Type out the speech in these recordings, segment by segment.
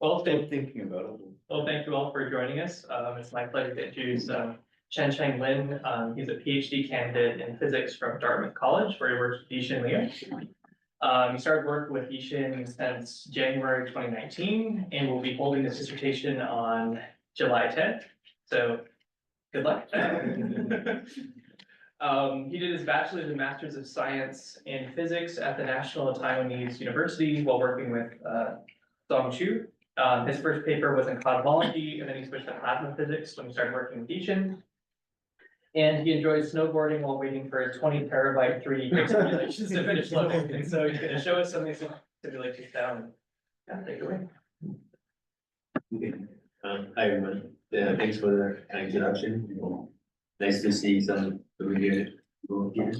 Well, Still thinking about it. Well, thank you all for joining us. It's my pleasure to introduce Shan-Chang Lin. He's a PhD candidate in physics from Dartmouth College, where he works with Yishin Liu. He started work with Yishin since January 2019 and will be holding his dissertation on July 10th. So good luck. He did his bachelor's and master's of science in physics at the National Taiwanese University while working with Dong Chu. His first paper was in cosmology, and then he switched to plasma physics when he started working with Yishin. And he enjoys snowboarding while waiting for his 20 terabyte 3D simulations to finish loading. And so he's going to show us some of these simulations down. Yeah, take it away. Okay. Hi everyone. Thanks for the introduction. Nice to see some familiar people here.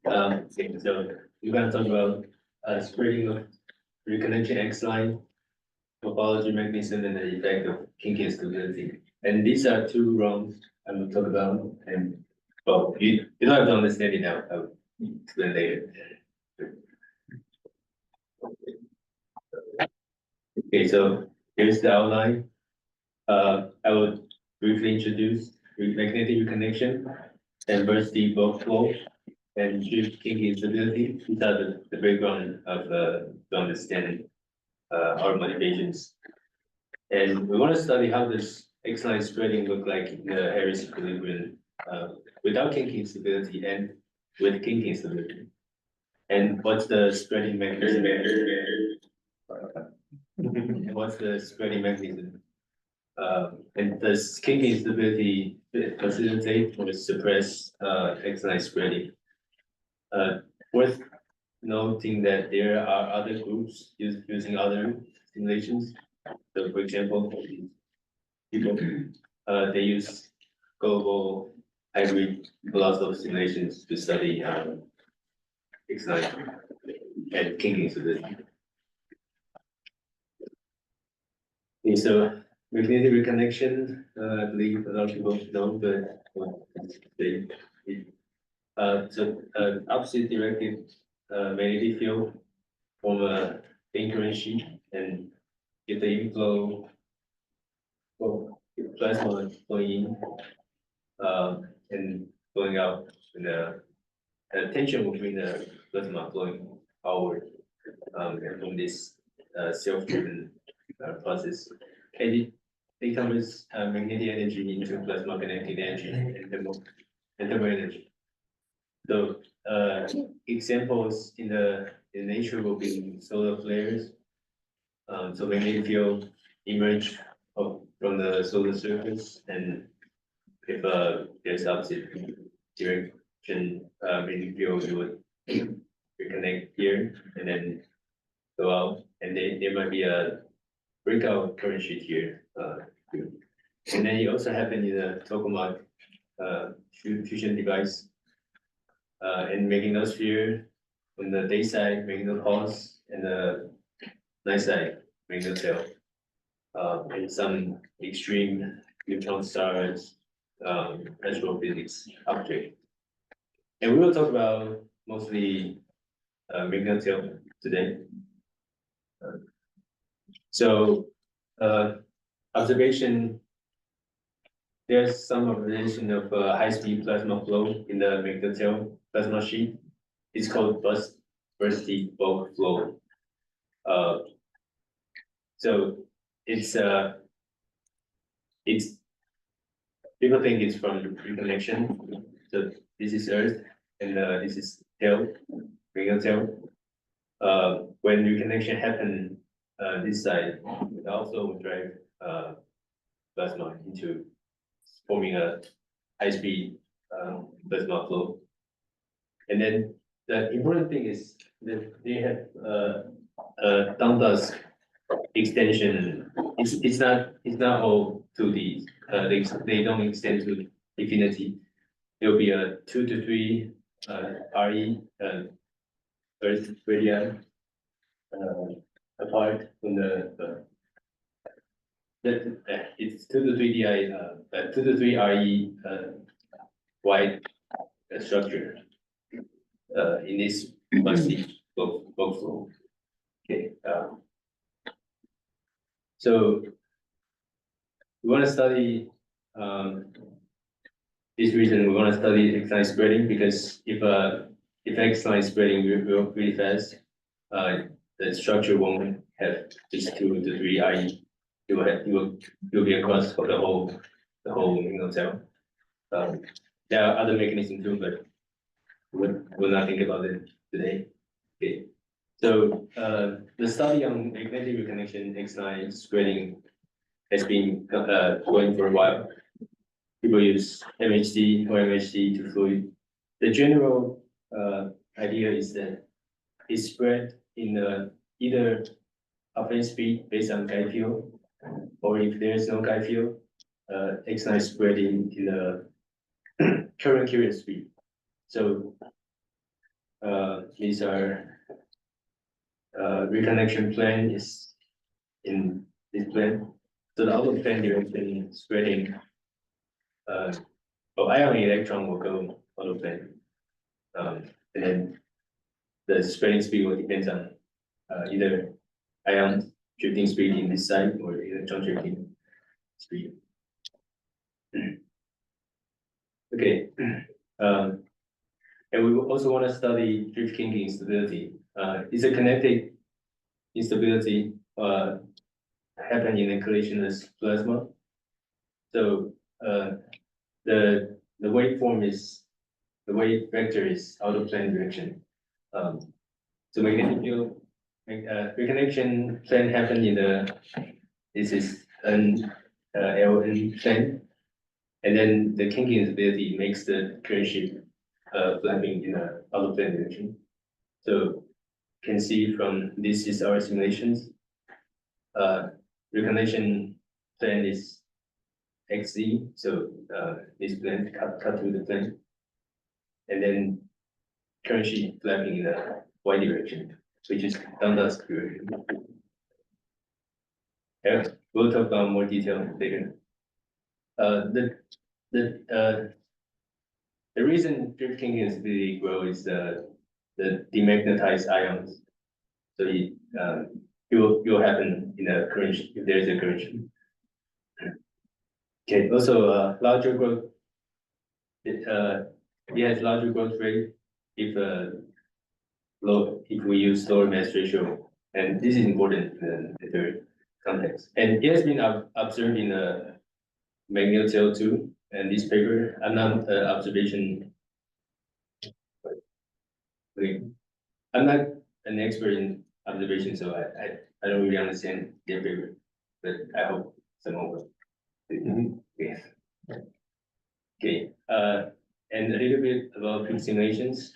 Okay, so we're going to talk about spreading of reconnection X line, topology mechanism, and the effect of kink instability. And these are two wrongs I will talk about. And well, you don't have to understand it now. I'll explain later. Okay, so here's the outline. I will briefly introduce magnetic reconnection, diversity bulk flow, and Drift-Kink instability. These are the background of to understand our motivations. And we want to study how this X-line spreading look like in the Harris equilibrium without kink instability and with kink instability. And what's the spreading mechanism? And what's the spreading mechanism? And does kink instability facilitate or suppress X-line spreading? Worth noting that there are other groups using other simulations. So, for example, people they use global hybrid lots of simulations to study X-line and kink instability. Okay, so magnetic reconnection, I believe a lot of people know, but opposite directed magnetic field from a thin current sheet and get the inflow, plasma flowing in and going out, and the tension will bring the plasma flowing outward and from this self-driven process. And it converts magnetic energy into plasma kinetic energy and thermal energy. So examples in nature will be solar flares. So magnetic field emerge from the solar surface, and if there's opposite direction magnetic field, you would reconnect here and then go out, and then there might be a breakout current sheet here. And then it also happened in the tokamak fusion device. And magnetosphere on the day side, magnetopause, and the night side, magnetotail. And some extreme neutron stars, astrophysics object. And we will talk about mostly magnetotail today. So observation, there's some observation of high-speed plasma flow in the magnetotail plasma sheet. It's called bursty bulk flow. So it's people think it's from reconnection. So this is Earth and this is tail, magnetotail. When reconnection happen this side, it also drive plasma into forming a high-speed plasma flow. And then the important thing is that they have down dusk extension. It's not all 2D. They don't extend to infinity. There will be a 2 to 3 RE Earth radii apart from it's 2 to 3 DI 2 to 3 RE wide structure in this bursty bulk flow. Okay. So we want to study this reason we want to study X-line spreading because if X-line spreading really fast, the structure won't have just 2 to 3 IE. It will be across for the whole cell. There are other mechanisms too, but we'll not think about it today. Okay. So the study on magnetic reconnection X-line spreading has been going for a while. People use MHD or MHD to fluid. The general idea is that it's spread in either upward speed based on guide field, or if there's no guide field, X-line spreading in the current carrier speed. So these are reconnection plane is in this plane. So the outer plane direction spreading ion electron will go outer plane. And then the spreading speed will depend on either ion drifting speed in this side or electron drifting speed. Okay. And we also want to study Drift-Kink instability. It's a kinetic instability happen in a collisionless plasma. So the waveform is the wave vector is out of plane direction. So magnetic field reconnection plane happen in this is an LN plane, and then the kinking instability makes the current shift flapping in a out of plane direction. So can see from this is our simulations. Reconnection plane is XZ, so this plane cut through the plane, and then current sheet flapping in the y direction, which is down dusk direction. Yeah, we'll talk about more detail later. The reason Drift-Kink instability grow is the demagnetized ions. So it will happen in a current if there is a current sheet. Okay, also larger growth. It has larger growth rate if we use lower mass ratio, and this is important in the third context. And it has been observed in a magnetic cell too. And this paper, I'm not observation. Okay. I'm not an expert in observation, so I don't really understand their paper, but I hope someone will. Okay. Okay. And a little bit about field simulations.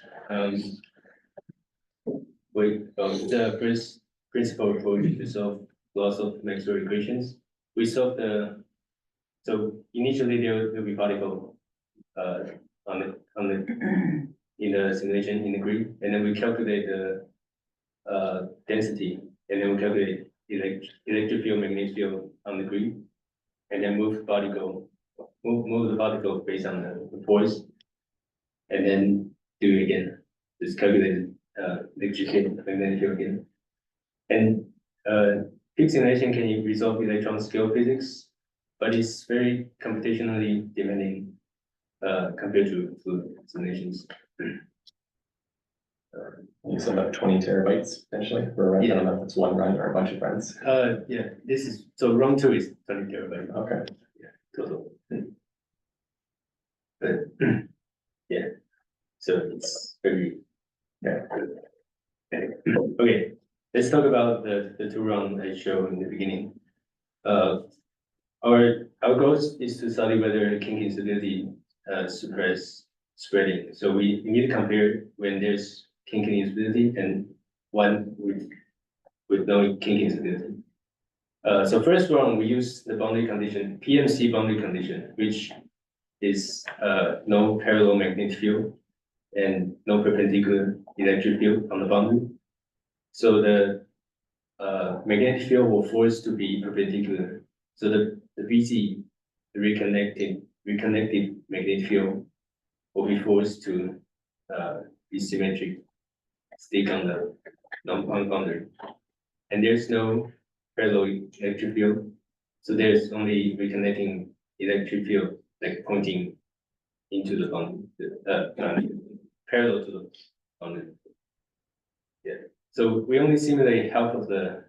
The first principle for you to solve laws of Maxwell equations. We solve so initially there will be particle in the simulation in the grid, and then we calculate the density, and then we calculate electric field, magnetic field on the grid, and then move the particle based on the force, and then do it again. Just calculate electric field, magnetic field again. And field simulation can resolve electron scale physics, but it's very computationally demanding compared to fluid simulations. You said about 20 terabytes potentially for a run. Yeah. I don't know if it's one run or a bunch of runs. Yeah, this is so run 2 is 20 terabytes. Okay. Yeah, total. But yeah, so it's very good. Okay, let's talk about the 2 run I showed in the beginning. Our goal is to study whether kink instability suppress spreading. So we need to compare when there's kinking instability and one with no kinking instability. So first round we use the boundary condition, PMC boundary condition, which is no parallel magnetic field and no perpendicular electric field on the boundary. So the magnetic field will force to be perpendicular. So the BC, the reconnected magnetic field will be forced to be symmetric, stick on the non-boundary. And there's no parallel electric field. So there's only reconnecting electric field like pointing into the boundary, parallel to the boundary. Yeah, so we only simulate half of the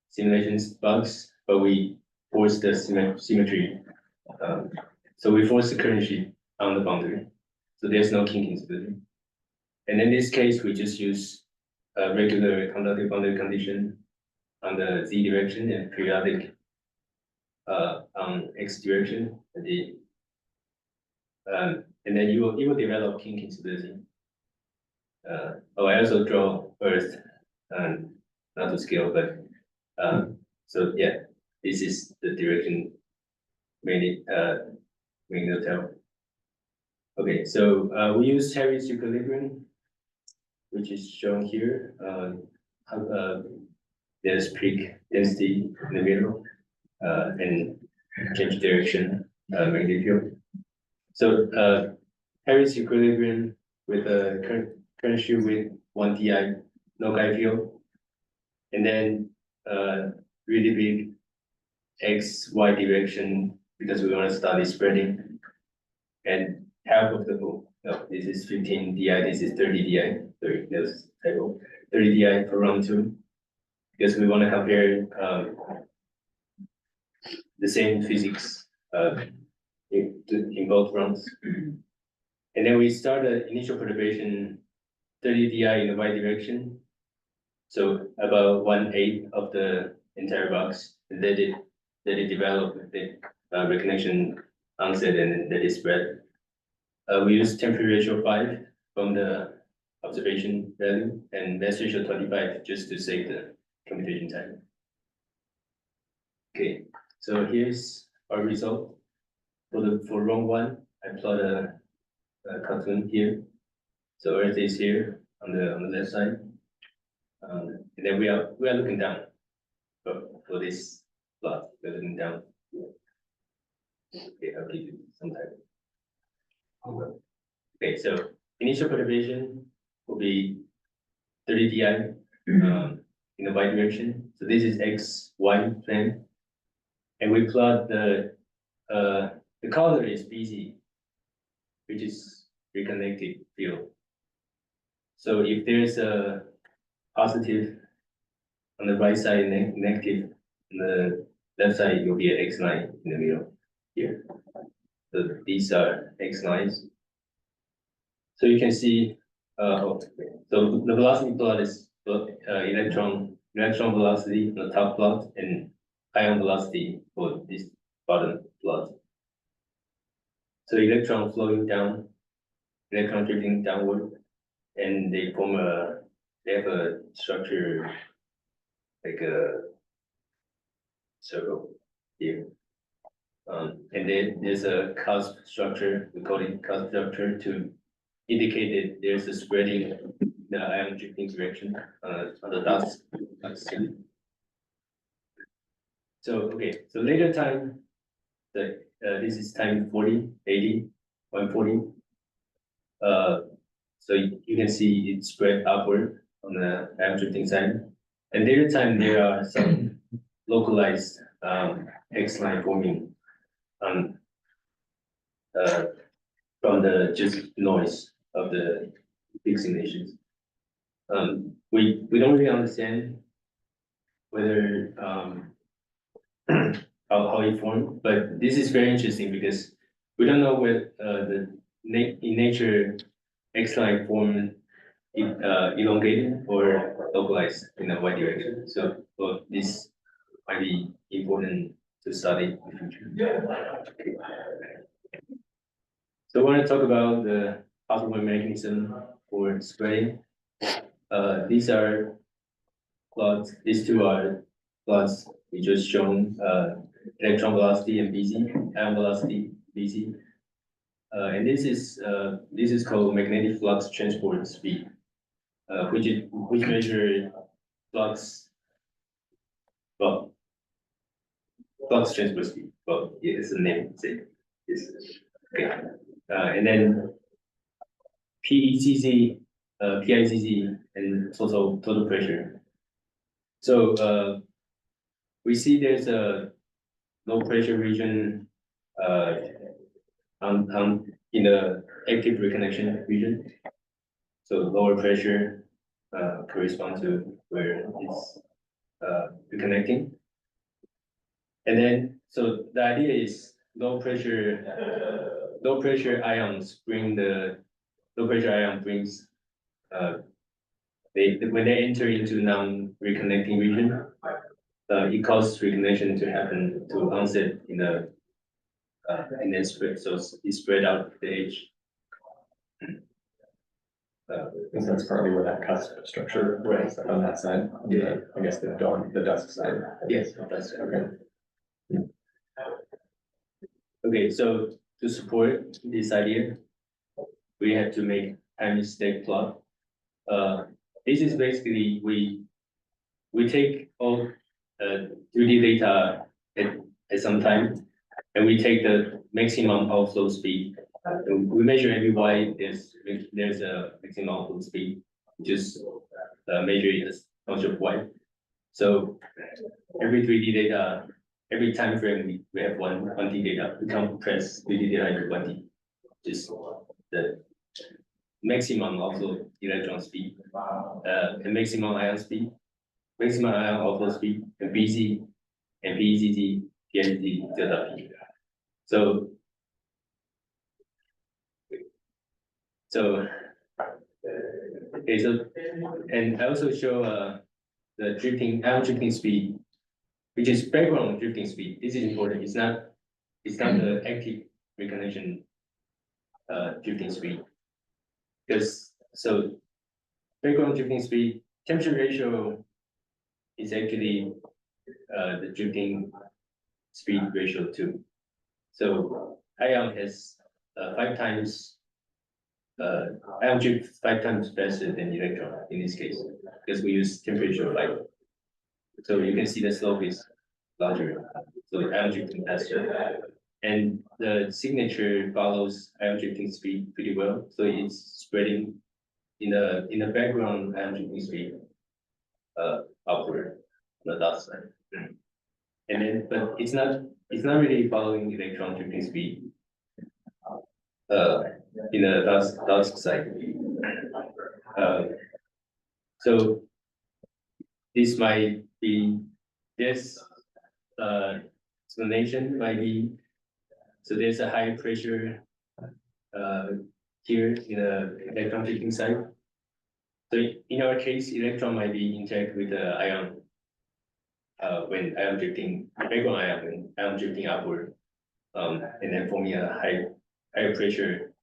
simulations bugs, but we force the symmetry. So we force the current sheet on the boundary. So there's no kink instability. And in this case, we just use a regular conductive boundary condition on the z direction and periodic on x direction. And then you will develop kink instability. I also draw Earth, not to scale, but so yeah, this is the direction mainly to tell. Okay, so we use Harry's equilibrium, which is shown here. There's peak density in the middle, and change direction magnetic field. So Harry's equilibrium with a current sheet with 1 di no guide field, and then really big x y direction because we want to study spreading, and half of the pool. No, this is 15 di, this is 30 di. Sorry, that's table 30 di for round 2, because we want to compare the same physics in both rounds. And then we start the initial perturbation 30 di in the y direction, so about 1/8 of the entire box, and then it develop the reconnection onset and then it spread. We use temperature ratio 5 from the observation value and mass ratio 25 just to save the computation time. Okay, so here's our result. For round 1, I plot a cartoon here. So Earth is here on the left side, and then we are looking down for this plot. We're looking down. Okay, I'll give you some time. Okay, so initial perturbation will be 30 di in the y direction. So this is x y plane, and we plot the color is BZ, which is reconnected field. So if there's a positive on the right side and negative on the left side, it will be an X line in the middle here. So these are X lines. So you can see, so the velocity plot is electron velocity on the top plot and ion velocity for this bottom plot. So electron flowing down, electron drifting downward, and they have a structure like a circle here. And then there's a cusp structure, we call it cusp structure, to indicate that there's a spreading the ion drifting direction on the dots. So okay, so later time, this is time 40, 80, 140. So you can see it spread upward on the ion drifting side. And later time, there are some localized X line forming from the just noise of the big simulations. We don't really understand whether how it formed, but this is very interesting because we don't know where in nature X line form elongated or localized in a y direction. So this might be important to study in the future. So I want to talk about the possible mechanism for spreading. These are plots. These two are plots we just shown. Electron velocity and BZ, ion velocity BZ. And this is called magnetic flux transport speed, which measure flux transport speed. Well, yeah, it's the name. It's okay. And then PECZ, PICZ, and total pressure. So we see there's a low pressure region, in the active reconnection region. So lower pressure, correspond to where it's, reconnecting. And then, so the idea is low pressure ions low pressure ion brings, when they enter into non-reconnecting region, it causes reconnection to happen to onset in the, and then spread, so it spread out the edge. And that's partly where that cusp structure was on that side, on the, I guess the dusk side. Yes, that's Okay. Okay, so to support this idea, we have to make time step plot. This is basically we take all 3D data at some time, and we take the maximum outflow speed. We measure every y there's a maximum outflow speed, just measure it as function of y. So every 3D data, every time frame we have one D data. We compress 3D data into 1D. Just the maximum outflow electron speed, and maximum ion speed, maximum ion outflow speed, and BZ, and PEZZ, PIZ, delta P. So, okay, so, and I also show the ion drifting speed, which is background drifting speed. This is important. It's not the active reconnection drifting speed. Because so background drifting speed, temperature ratio is actually the drifting speed ratio too. So ion has 5 times ion drift 5 times faster than electron in this case, because we use temperature of light. So you can see the slope is larger. So ion drifting faster. And the signature follows ion drifting speed pretty well. So it's spreading in the background ion drifting speed upward on the dot side. And then, but it's not really following electron drifting speed in the dusk side. So this might be this explanation might be, so there's a high pressure here in the electron drifting side. So in our case, electron might be interact with the ion when ion drifting, background ion, when ion drifting upward, and then forming a higher pressure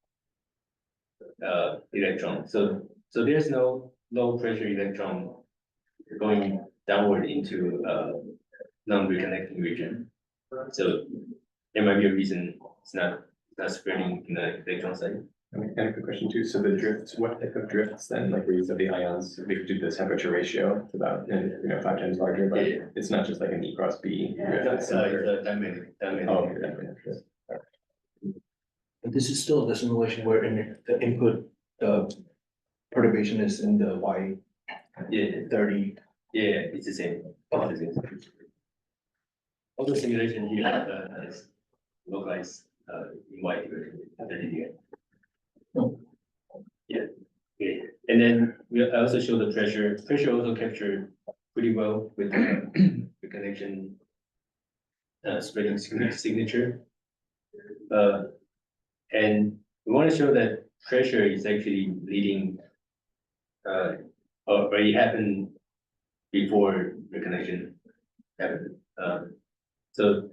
electron. So there's no low pressure electron going downward into non-reconnecting region. So there might be a reason it's not spreading in the electron side. And a quick question too, so the drifts, what type of drifts then, like where you said the ions, we could do the temperature ratio, it's about, 5 times larger, but Yeah. it's not just like an E cross B. drift, it's It's similar. a dynamic. Oh, okay, dynamic drift. But this is still the simulation where the input, the perturbation is in the Y Yeah, 30. yeah, it's the same. All the simulation here is localized in white version. Yeah, okay. And then I also show the pressure. Pressure also captured pretty well with the connection spreading signature. And we want to show that pressure is actually leading, or it happened before the connection happened. So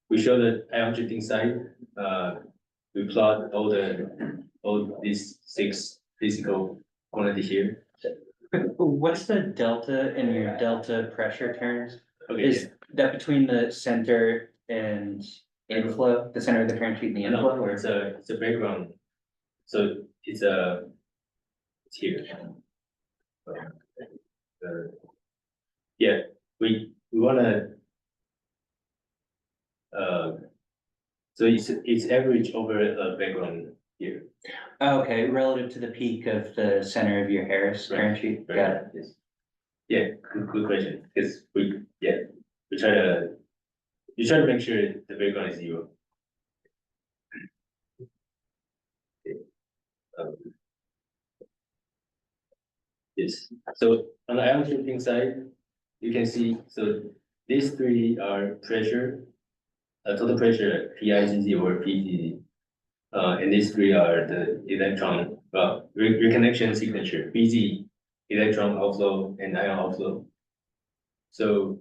we show the ion drifting side. We plot all these 6 physical quantities here. What's the delta in your delta pressure terms? Okay, Is that between the center and inflow, the center of the parent sheet and the no, inflow, or? it's a background. So it's here. Yeah, we wanna. So it's average over a background here. Oh, okay, relative to the peak of the center of your Harris Right. parent sheet, got it. Yes. Yeah, good question, because we we try to make sure the background is zero. Um, Yes, so on the ion shifting side, you can see, so these three are pressure, total pressure, PIGZ or PGZ. And these three are the electron, reconnection signature, BZ, electron outflow and ion outflow. So,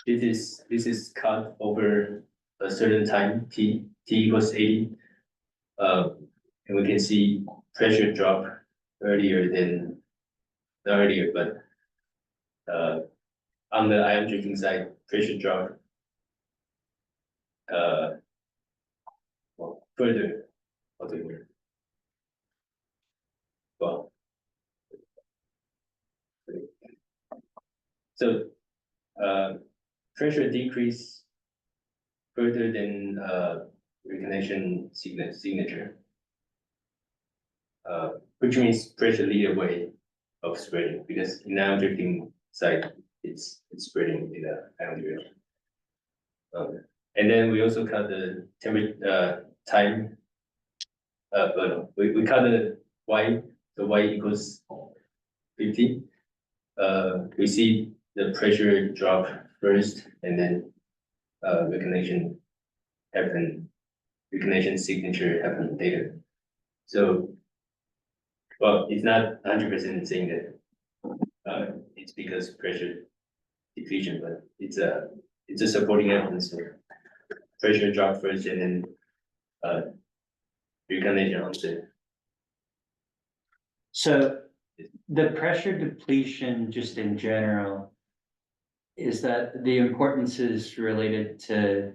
this is cut over a certain time, t equals 80. And we can see pressure drop earlier than, not earlier, but on the ion drinking side, pressure drop well, further. Well, so pressure decrease further than reconnection signature. Which means pressure lead away of spreading, because in ion drifting side, it's spreading in the ion direction. And then we also cut the temperature time. But we cut the y, so y equals 50. We see the pressure drop first, and then reconnection signature happen later. So, well, it's not 100% saying that it's because pressure depletion, but it's a supporting evidence. So pressure drop first, and then reconnection onset. So the pressure depletion, just in general, is that the importance is related to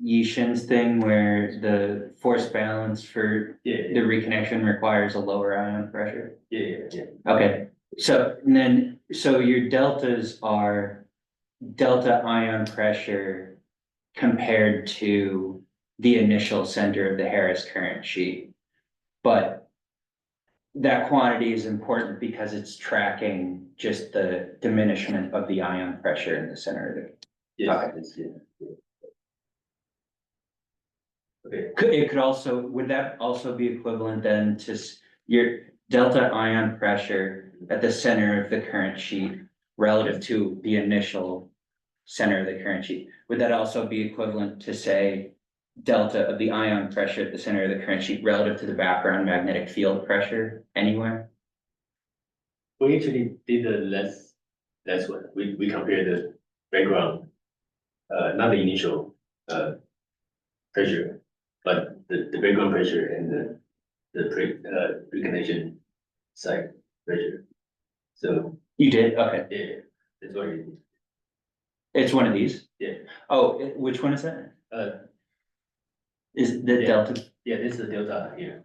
Yishin's thing where the force balance for Yeah, the reconnection requires a lower ion pressure? yeah. Okay, so and then, so your deltas are delta ion pressure compared to the initial center of the Harris current sheet. But that quantity is important because it's tracking just the diminishment of the ion pressure in the center of the. Yes, yeah. Okay, It could also, would that also be equivalent then to your delta ion pressure at the center of the current sheet relative to the initial center of the current sheet? Would that also be equivalent to, say, delta of the ion pressure at the center of the current sheet relative to the background magnetic field pressure anywhere? we actually did a less one. We compared the background, not the initial pressure, but the background pressure and the reconnection side pressure. So You did, okay, yeah, that's what it is. it's one of these? Yeah. Oh, which one is that? Is the Yeah. delta? Yeah, this is the delta here.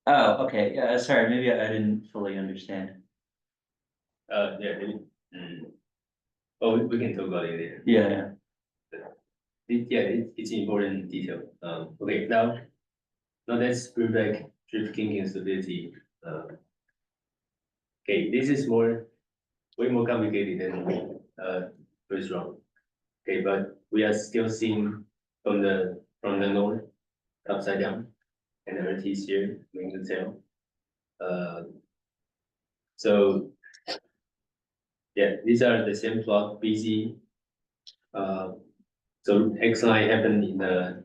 Oh, okay, yeah, sorry, maybe I didn't fully understand. Yeah. Oh, we can talk about it later. Yeah, It's important detail. Okay, now let's bring back Drift-Kink instability. Okay, this is way more complicated than first round. Okay, but we are still seeing from the north upside down, and the earth is here moving the tail. So yeah, these are the same plot BZ. So X line happened in the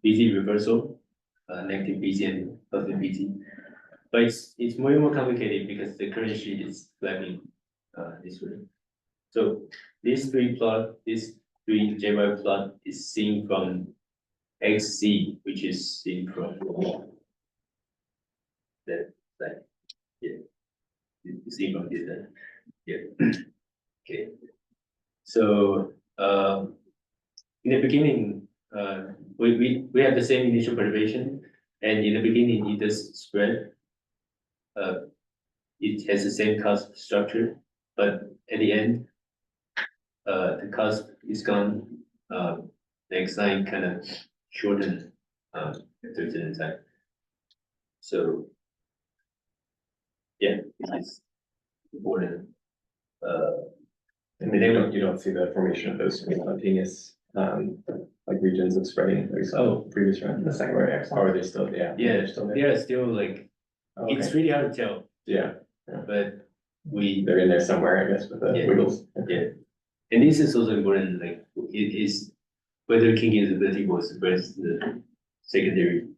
BZ reversal, negative BZ and positive BZ. But it's way more complicated because the current sheet is flapping this way. So these three JY plot is seen from XZ, which is seen from that side. Yeah, you see from this side. Yeah. Okay. So in the beginning, we have the same initial perturbation, and in the beginning it does spread. It has the same cusp structure, but at the end, the cusp is gone. The X line kind of shortened after a certain time. So yeah, this important. And then you don't see the formation of those spontaneous, like regions of spreading, like we saw the previous round, the second round, or are they still, yeah? Yeah, they're still there. they are still like, Oh, it's okay. really hard to tell, Yeah, but we, they're in there somewhere, I guess, with the Yeah. wiggles. yeah. And this is also important, like, it is whether kink instability will suppress the secondary,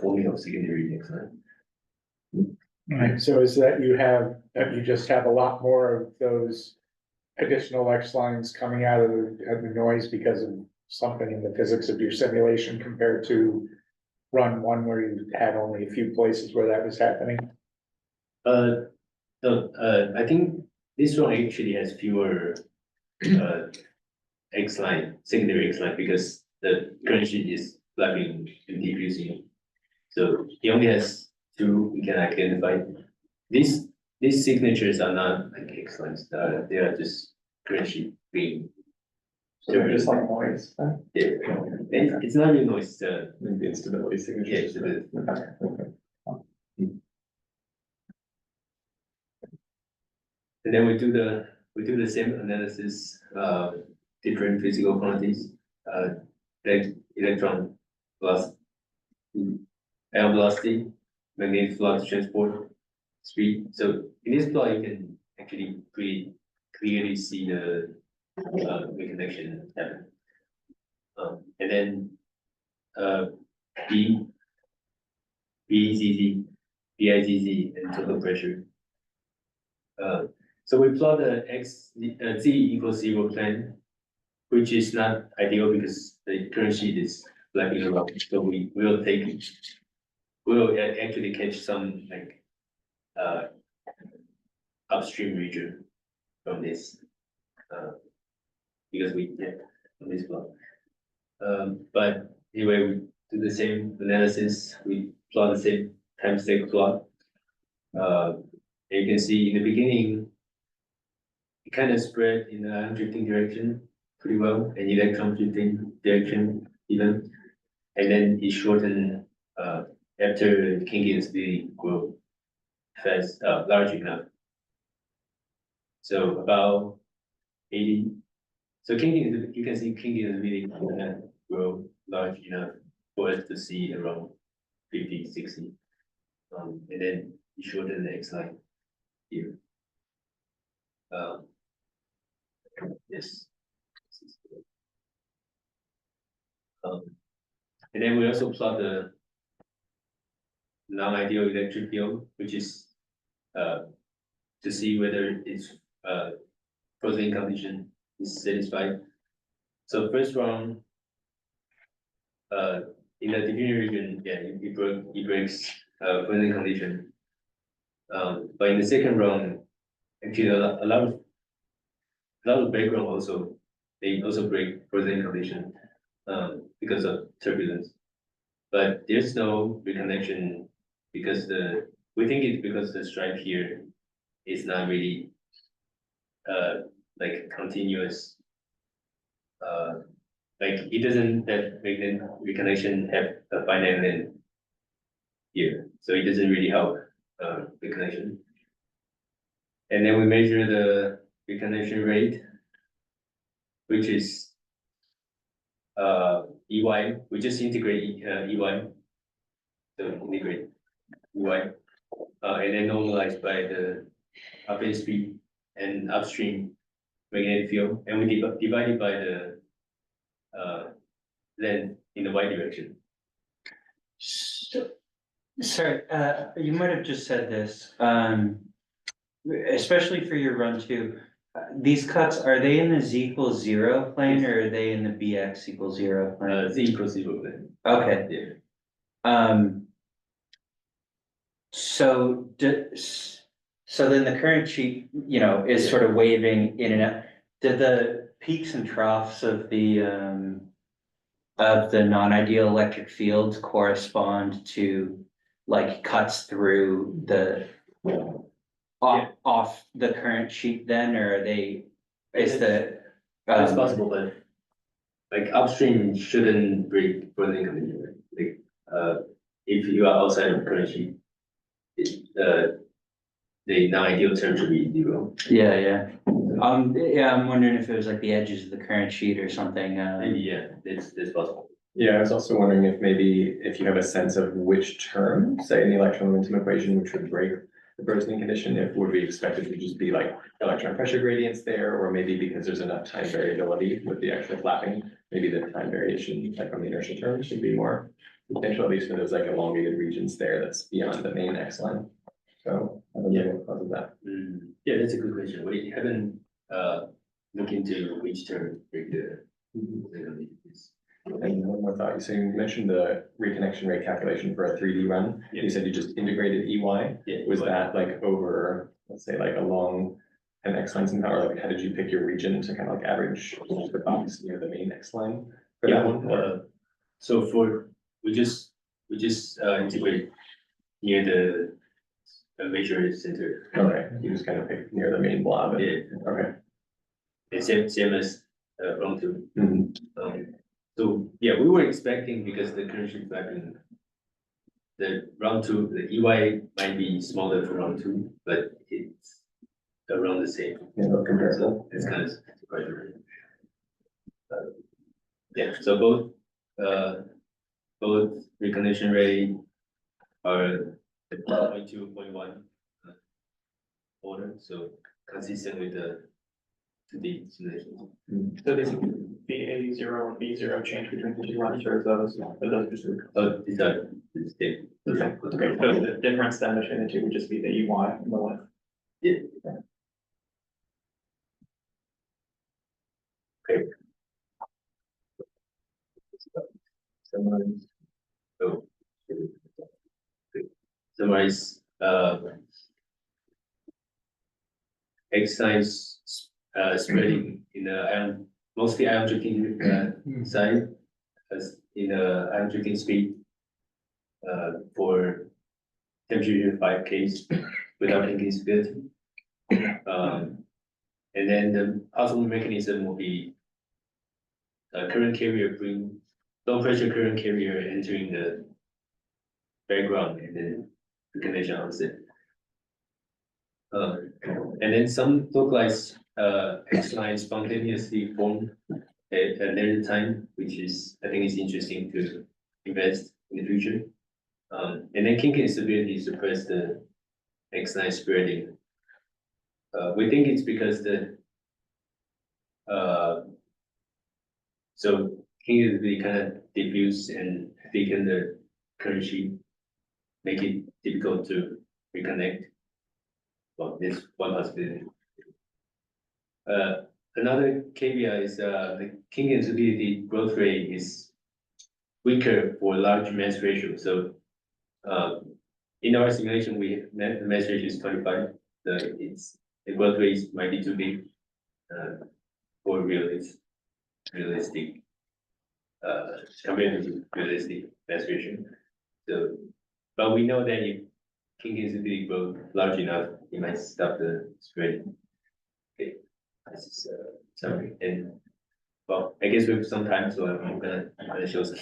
forming of secondary X line. Right, so is that you just have a lot more of those additional X lines coming out of the noise because of something in the physics of your simulation compared to run one where you had only a few places where that was happening? No, I think this one actually has fewer, X line, secondary X line, because the current sheet is flapping and diffusing. So he only has two we can identify. These signatures are not like X lines, they are just current sheet being. So they're just like noise, Yeah, it's not really noise, maybe instability signatures. Yeah, it's a Okay, okay. and then we do the same analysis, different physical quantities, like electron velocity, air velocity, magnetic flux transport, speed. So in this plot, you can actually pretty clearly see the reconnection happen. And then B, BZZ, BIZZ, and total pressure. So we plot the Z equals 0 plan, which is not ideal because the current sheet is flapping around. So we will actually catch some like upstream region from this, because we get from this plot. But anyway, we do the same analysis. We plot the same time step plot. And you can see in the beginning, it kind of spread in the ion drifting direction pretty well, and electron drifting direction even. And then it shortened after the kink instability grew fast, large enough. So about 80. So kink is, you can see kink instability grow large enough for us to see around 50, 60. And then it shortened the X line here. Yes. And then we also plot the non-ideal electric field, which is to see whether its frozen condition is satisfied. So first round, in the diffusion region, yeah, it breaks frozen condition. But in the second round, actually a lot of background also, they also break frozen condition because of turbulence. But there's no reconnection because we think it's because the stripe here is not really like continuous. Like it doesn't that make the reconnection have a finite length here, so it doesn't really help the connection. And then we measure the reconnection rate, which is EY. We just integrate EY, so integrate EY, and then normalize by the upstream speed and upstream magnetic field, and we divide it by the length in the y direction. Sorry, you might have just said this, especially for your run two. These cuts, are they in the z equals 0 plane or are they in the bx equals 0 plane? Z equals 0 then. Okay. Yeah. So then the current sheet, you know, is sort of waving in and out. Did the peaks and troughs of the non-ideal electric fields correspond to like cuts through the off the current sheet then, or are they, is the? It's possible, but like upstream shouldn't break frozen condition. Like if you are outside of current sheet, the non-ideal term should be 0. Yeah. Yeah, I'm wondering if it was like the edges of the current sheet or something, Maybe, yeah, that's possible. Yeah, I was also wondering if maybe if you have a sense of which term, say in the electron momentum equation, which would break the Brownian condition, if would we expect it to just be like electron pressure gradients there, or maybe because there's enough time variability with the actual flapping, maybe the time variation, like from the inertial term, should be more potential, at least for those like elongated regions there that's beyond the main X line. So I don't know what causes that. Yeah, that's a good question. We haven't looked into which term break the. And one more thought, so you mentioned the reconnection rate calculation for a 3D run. Yeah. You said you just integrated EY. Yeah. Was that like over, let's say like along an X line somehow, or like how did you pick your region to kind of like average the box near the main X line for that one? Or? So we just integrate near the major center. Okay, you just kind of pick near the main blob. And- Yeah, Okay. the same as round 2. Mhm. So yeah, we were expecting because the current sheet flapping, the round 2, the EY might be smaller for round 2, but it's around the same. Yeah, no comparison. It's kind of surprising. Yeah, so both recognition rate are 0.2, 0.1 order, so consistent with the simulation. So this would be A0 and B0 change between the two runs, or those just. Oh, these are the same. Okay, so the difference then between the two would just be the EY and the length. Yeah. Okay. Summarize. Oh. Summarize, X size, spreading in the ion, mostly ion Drift-Kink side, as in the ion Drift-Kink speed, for temperature 5 Ks without instability. And then the possible mechanism will be a current carrier bring low pressure current carrier entering the background and then the connection onset. And then some localized X lines spontaneously form at a later time, which is I think is interesting to invest in the future. And then kink instability suppress the X line spreading. We think it's because the so kink instability kind of diffuse and thicken the current sheet, make it difficult to reconnect. Well, this one possibility. Another caveat is the kink instability growth rate is weaker for large mass ratio. So in our simulation, the mass ratio is 25. The growth rate might be too big for realistic compared to realistic mass ratio. So, but we know that if kink instability grows large enough, it might stop the spreading. Okay, this is summary. And well, I guess we have some time, so I'm gonna show some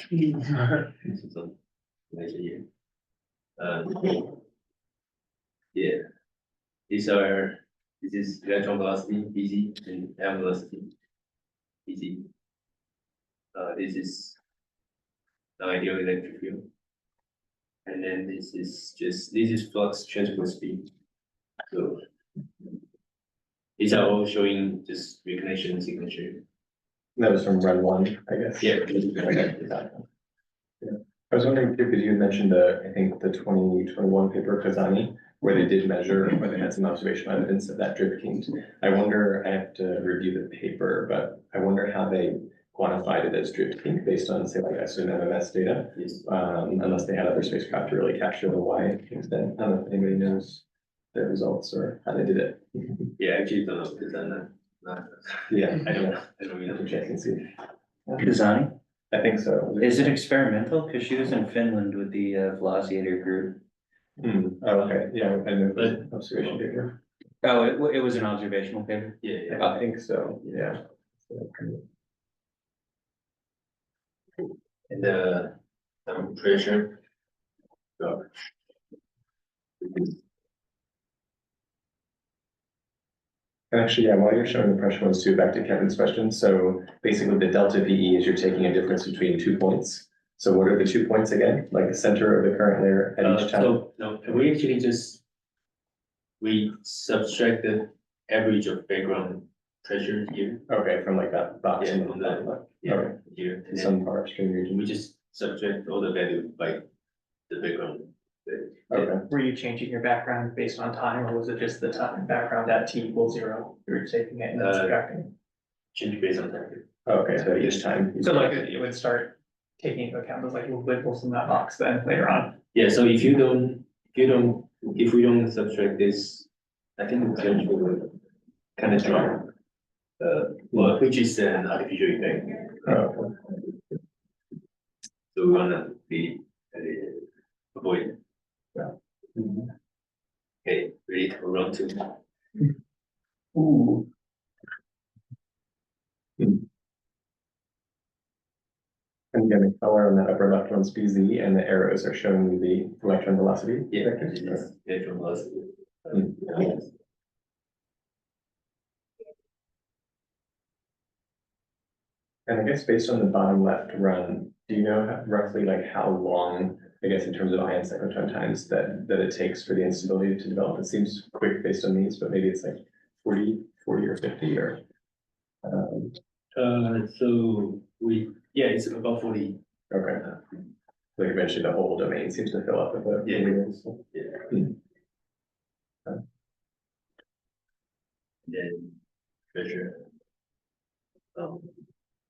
information here. Yeah, this is electron velocity, dc, and air velocity, dc. This is the ideal electric field. And then this is flux transport speed. So these are all showing just reconnection signature. That was from run 1, I guess. Yeah. Okay. Yeah. I was wondering too, because you had mentioned I think the 2021 paper Kazani, where they did measure, where they had some observational evidence of that Drift-Kink. I wonder, I have to review the paper, but I wonder how they quantified it as Drift-Kink based on, say, like SN MMS data. Yes. Unless they had other spacecraft to really capture the Y extent. I don't know if anybody knows their results or how they did it. Yeah, actually don't know because I'm not. Yeah, I don't really I know. can check and see. Kazani, I think so. is it experimental? Cause she was in Finland with the Velociator group. Oh, okay, yeah, I know, but observation paper. Oh, it was an observational paper? Yeah. I think so, yeah. And pressure. So, And actually, yeah, while you're showing the pressure ones too, back to Kevin's question, so basically the delta PE is you're taking a difference between 2 points. So what are the 2 points again, like the center of the current layer at each time? So, no, we actually we subtract the average of background pressure here. Okay, from like that box. Yeah, in from the, yeah, Okay. here, and then Some far upstream region. we just subtract all the value by the background. Okay, Were you changing your background based on time, or was it just the time background at t equals 0? You were taking it and then subtracting? Change based on that. okay, so each time. So like it would start taking into account those like little wiggles in that box then later on. Yeah, so if we don't subtract this, I think the change will kind of drop. Well, which is an artificial effect. Oh, So we wanna be avoid. mhm. Okay, ready to round 2. Ooh. And again, the color on that upper left one's BZ and the arrows are showing you the electron velocity. Yeah, vectors. it is electron velocity. And I guess based on the bottom left run, do you know roughly like how long, I guess in terms of ion cyclotron times that it takes for the instability to develop? It seems quick based on these, but maybe it's like 40 or 50 or. So it's about 40. Okay. Like eventually the whole domain seems to fill up with the. Yeah. Then pressure.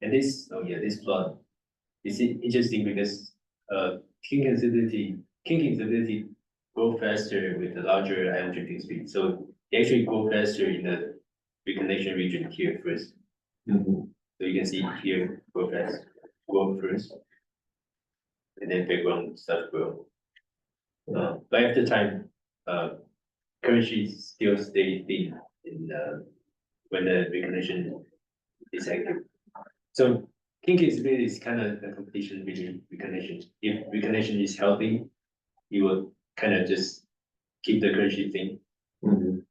And this plot is interesting because kink instability go faster with the larger ion drifting speed. So they actually go faster in the reconnection region here first. Mhm. So you can see here go up first, and then background starts grow. But after time, current sheet still stay thin in when the reconnection is active. So kink instability is kind of a competition between reconnection. If reconnection is healthy, you will kind of just keep the current sheet thin. Mhm.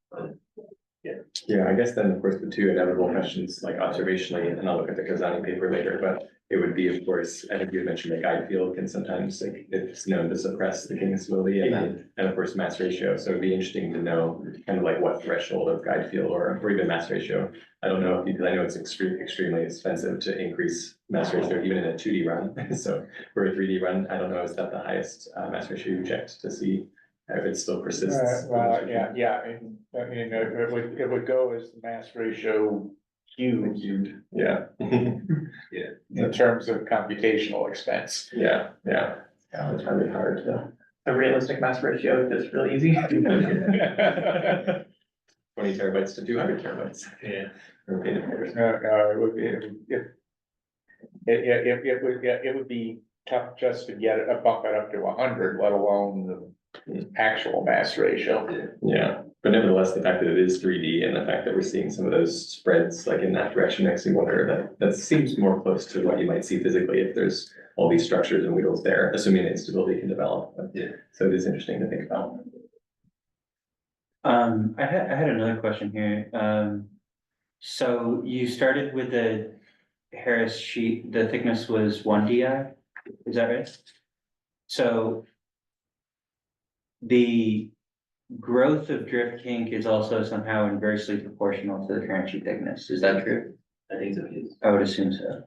Yeah, I guess then, of course, the two inevitable questions, like observationally, and I'll look at the Kazani paper later, but it would be, of course, I think you had mentioned the guide field can sometimes, like, it's known to suppress the king instability, and of course, mass ratio, so it'd be interesting to know kind of like what threshold of guide field or even mass ratio. I don't know, because I know it's extremely expensive to increase mass ratio even in a 2D run, so for a 3D run, I don't know, is that the highest mass ratio you checked to see if it still persists? Well, yeah, I mean, it would go as the mass ratio cubed Yeah. in terms of computational expense. Yeah, it's probably hard to. The realistic mass ratio is just really easy. 20 terabytes to 200 terabytes. Yeah. Repeated pairs. No, it would be, it would be tough just to get it, bump it up to 100, let alone the actual mass ratio. Yeah, but nevertheless, the fact that it is 3D and the fact that we're seeing some of those spreads like in that direction makes me wonder that seems more close to what you might see physically if there's all these structures and wheels there, assuming the instability can develop. But, Yeah. So it is interesting to think about. I had another question here. So you started with the Harris sheet, the thickness was 1 DI, is that right? So the growth of drift kink is also somehow inversely proportional to the current sheet thickness, is that true? I think so, yes. I would assume so.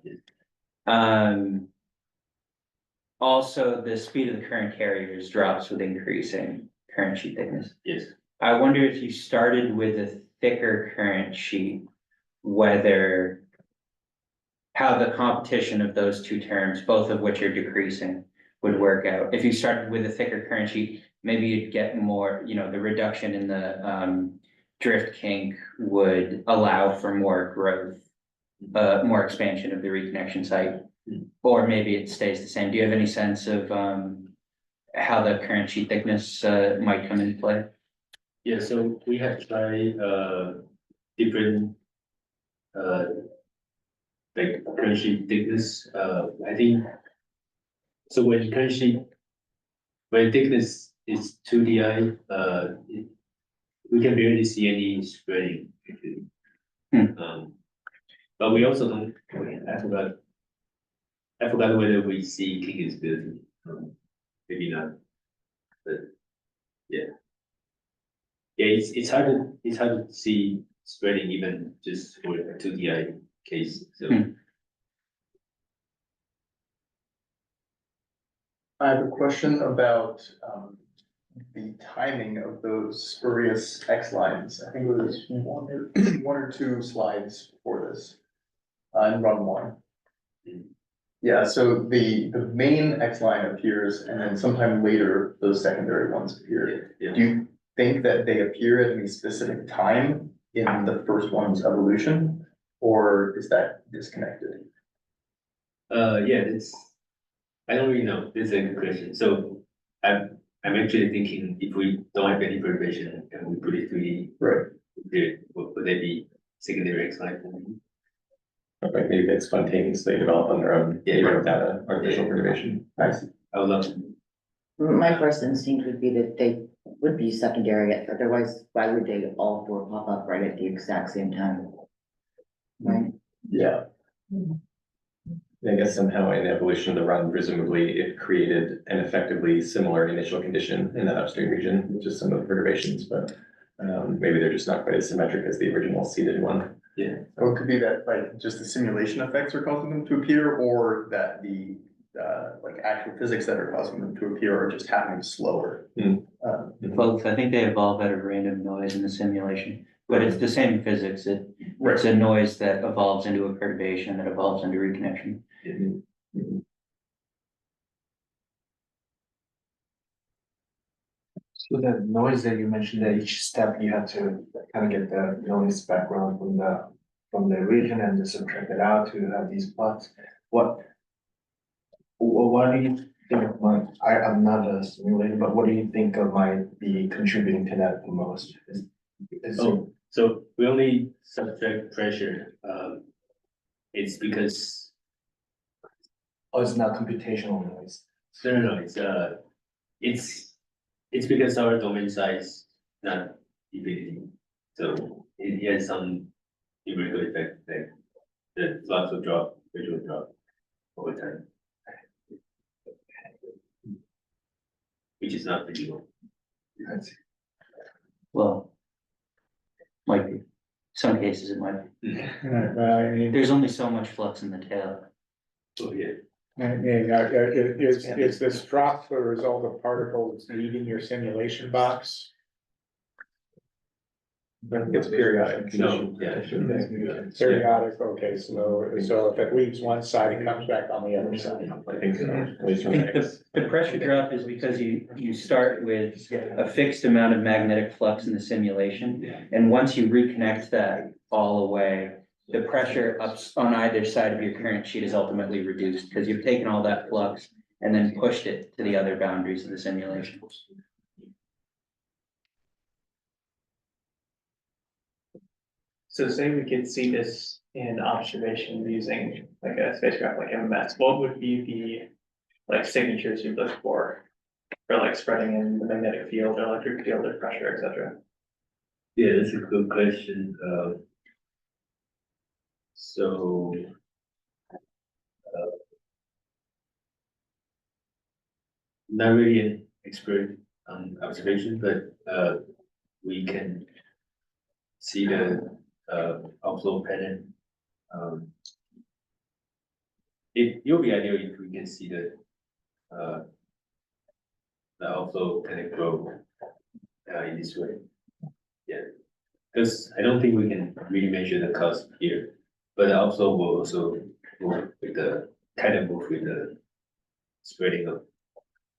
Also, the speed of the current carriers drops with increasing current sheet thickness. Yes. I wonder if you started with a thicker current sheet, how the competition of those two terms, both of which are decreasing, would work out. If you started with a thicker current sheet, maybe you'd get more, the reduction in the drift kink would allow for more growth, more expansion of the reconnection site, or maybe it stays the same. Do you have any sense of how the current sheet thickness might come into play? Yeah, so we have tried different like current sheet thickness. I think so when thickness is 2 DI, we can barely see any spreading actually. But we also don't, I forgot whether we see kink instability, maybe not, but yeah. Yeah, it's hard to see spreading even just for a 2DI case, so. I have a question about, the timing of those spurious X lines. I think it was one or two slides for this, in run one. Yeah, so the main X line appears and then sometime later, those secondary ones appear. Yeah. Do you think that they appear at any specific time in the first one's evolution? Or is that disconnected? Yeah, I don't really know, this is a good question, so I'm actually thinking if we don't have any perturbation and we put it 3D. Right. Would they be secondary X line? Okay, maybe they spontaneously develop on their own, Yeah. even without an artificial Yeah. perturbation. I see. I would love to. My first instinct would be that they would be secondary, otherwise why would they all four pop up right at the exact same time? Right? Yeah. I guess somehow in the evolution of the run, presumably it created an effectively similar initial condition in that upstream region, with just some of the perturbations, but maybe they're just not quite as symmetric as the original seeded one. Yeah. So it could be that like just the simulation effects are causing them to appear, or that the like actual physics that are causing them to appear are just happening slower. Both, I think they evolve out of random noise in the simulation, but it's the same physics. It's a noise that evolves into a perturbation that evolves into reconnection. So the noise that you mentioned, that each step you have to kind of get the noise background from the region and just subtract it out to have these plots. What do you think I'm not a simulator, but what do you think might be contributing to that the most? So we only subtract pressure, it's because, It's not computational noise. no, it's because our domain size not infinity. So it has some numerical effect, like the flux will drop, pressure will drop over time. Which is not visible. Well, might be. Some cases it might be. I mean, There's only so much flux in the tail. Oh, yeah. is this drop the result of particles leaving your simulation box? I think it's periodic. No, yeah. Periodic, okay, so if it leaves one side, it comes back on the other side. I think so, at least I from think the pressure drop is because you start with a fixed amount of magnetic flux in the simulation. And once you reconnect that all the way, the pressure up on either side of your current sheet is ultimately reduced because you've taken all that flux and then pushed it to the other boundaries of the simulation. So say we could see this in observation using like a spacecraft like MMS, what would be the like signatures you'd look for like spreading in the magnetic field or electric field or pressure, et cetera? Yeah, that's a good question. So. Not really an expert on observation, but we can see the outflow pattern. It'll be ideal if we can see the outflow kind of grow in this way. Yeah, because I don't think we can really measure the cusp here, but the outflow will also move with the spreading of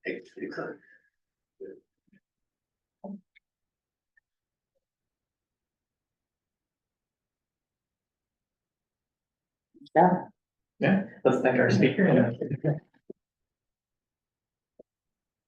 exon. Yeah. Yeah, let's thank our speaker and